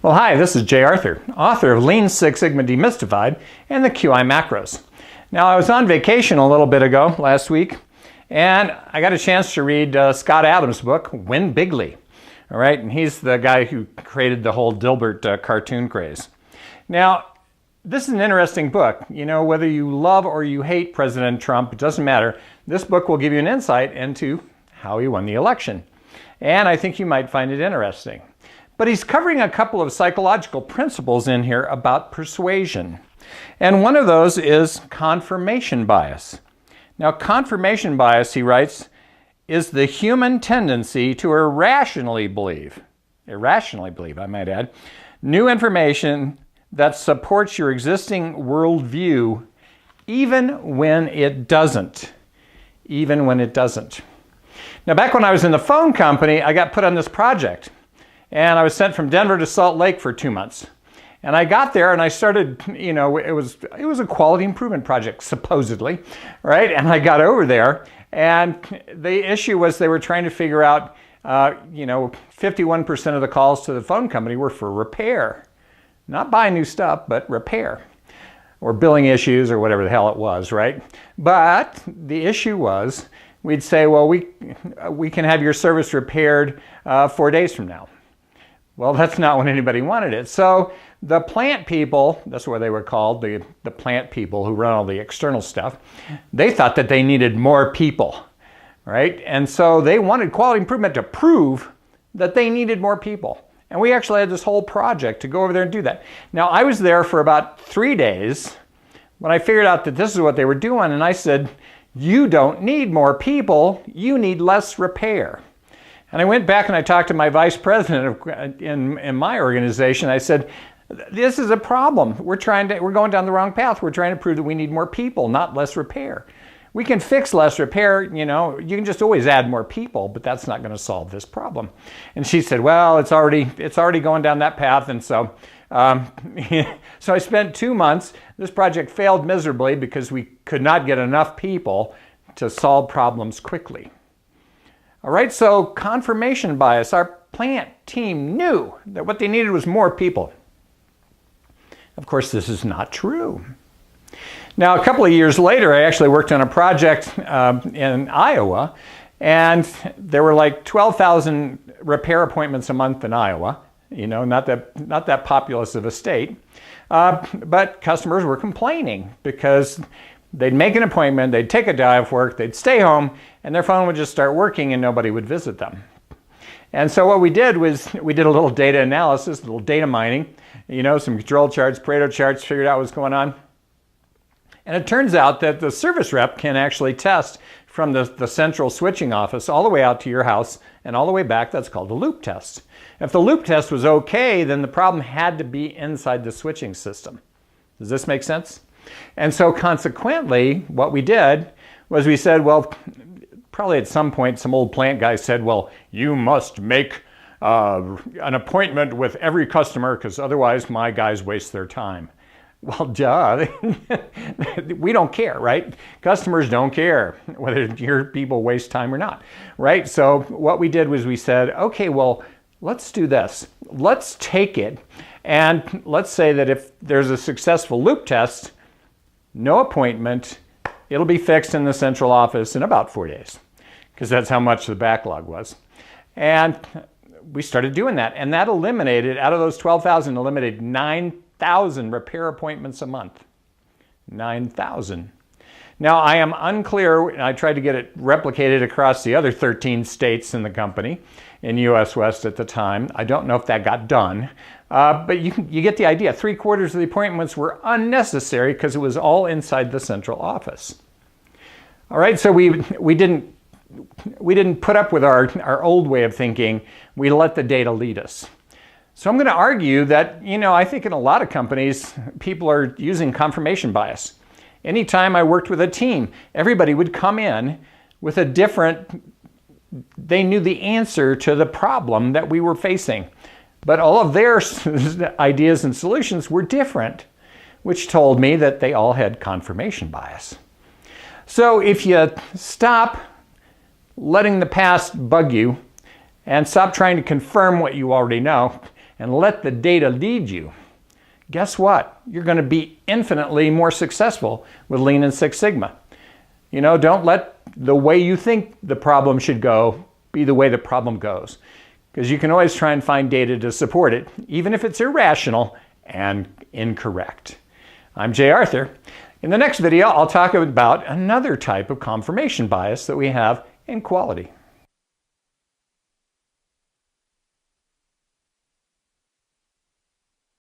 Well, hi, this is Jay Arthur, author of Lean Six Sigma Demystified and the QI Macros. Now, I was on vacation a little bit ago, last week, and I got a chance to read Scott Adams' book, Win Bigly. All right, and he's the guy who created the whole Dilbert cartoon craze. Now, this is an interesting book. You know, whether you love or you hate President Trump, it doesn't matter. This book will give you an insight into how he won the election. And I think you might find it interesting. But he's covering a couple of psychological principles in here about persuasion. And one of those is confirmation bias. Now, confirmation bias, he writes, is the human tendency to irrationally believe, I might add, new information that supports your existing worldview even when it doesn't. Even when it doesn't. Now, back when I was in the phone company, I got put on this project. And I was sent from Denver to Salt Lake for 2 months. And I got there and I started, you know, it was a quality improvement project, supposedly, right? And I got over there and the issue was they were trying to figure out, 51% of the calls to the phone company were for repair. Not buy new stuff, but repair. Or billing issues or whatever the hell it was, right? But the issue was, we'd say, well, we can have your service repaired 4 days from now. Well, that's not when anybody wanted it. So the plant people, that's what they were called, the plant people who run all the external stuff, they thought that they needed more people, right? And so they wanted quality improvement to prove that they needed more people. And we actually had this whole project to go over there and do that. Now, I was there for about 3 days when I figured out that this is what they were doing. And I said, you don't need more people, you need less repair. And I went back and I talked to my vice president in my organization. I said, this is a problem. We're going down the wrong path. We're trying to prove that we need more people, not less repair. We can fix less repair, you can just always add more people, but that's not going to solve this problem. And she said, well, it's already going down that path. And so, so I spent 2 months. This project failed miserably because we could not get enough people to solve problems quickly. All right, so confirmation bias. Our plant team knew that what they needed was more people. Of course, this is not true. Now, a couple of years later, I actually worked on a project in Iowa, and there were like 12,000 repair appointments a month in Iowa. Not that populous of a state. But customers were complaining because they'd make an appointment, they'd take a day off work, they'd stay home, and their phone would just start working and nobody would visit them. And so what we did was we did a little data analysis, a little data mining, some control charts, Pareto charts, figured out what's going on. And it turns out that the service rep can actually test from the central switching office all the way out to your house and all the way back. That's called a loop test. If the loop test was okay, then the problem had to be inside the switching system. Does this make sense? And so consequently, what we did was we said, well, probably at some point, some old plant guy said, well, you must make an appointment with every customer because otherwise my guys waste their time. Well, duh. We don't care, right? Customers don't care whether your people waste time or not, right? So what we did was we said, okay, well, let's do this. Let's take it and let's say that if there's a successful loop test, no appointment, it'll be fixed in the central office in about 4 days because that's how much the backlog was. And we started doing that. And that eliminated, out of those 12,000, eliminated 9,000 repair appointments a month. 9,000. Now, I am unclear, and I tried to get it replicated across the other 13 states in the company in US West at the time. I don't know if that got done, but you get the idea. 3/4 of the appointments were unnecessary because it was all inside the central office. All right, so we didn't put up with our old way of thinking. We let the data lead us. So I'm going to argue that, I think in a lot of companies, people are using confirmation bias. Anytime I worked with a team, everybody would come in with they knew the answer to the problem that we were facing. But all of their ideas and solutions were different, which told me that they all had confirmation bias. So if you stop letting the past bug you and stop trying to confirm what you already know and let the data lead you, guess what? You're going to be infinitely more successful with Lean and Six Sigma. You know, don't let the way you think the problem should go be the way the problem goes, because you can always try and find data to support it, even if it's irrational and incorrect. I'm Jay Arthur. In the next video, I'll talk about another type of confirmation bias that we have in quality.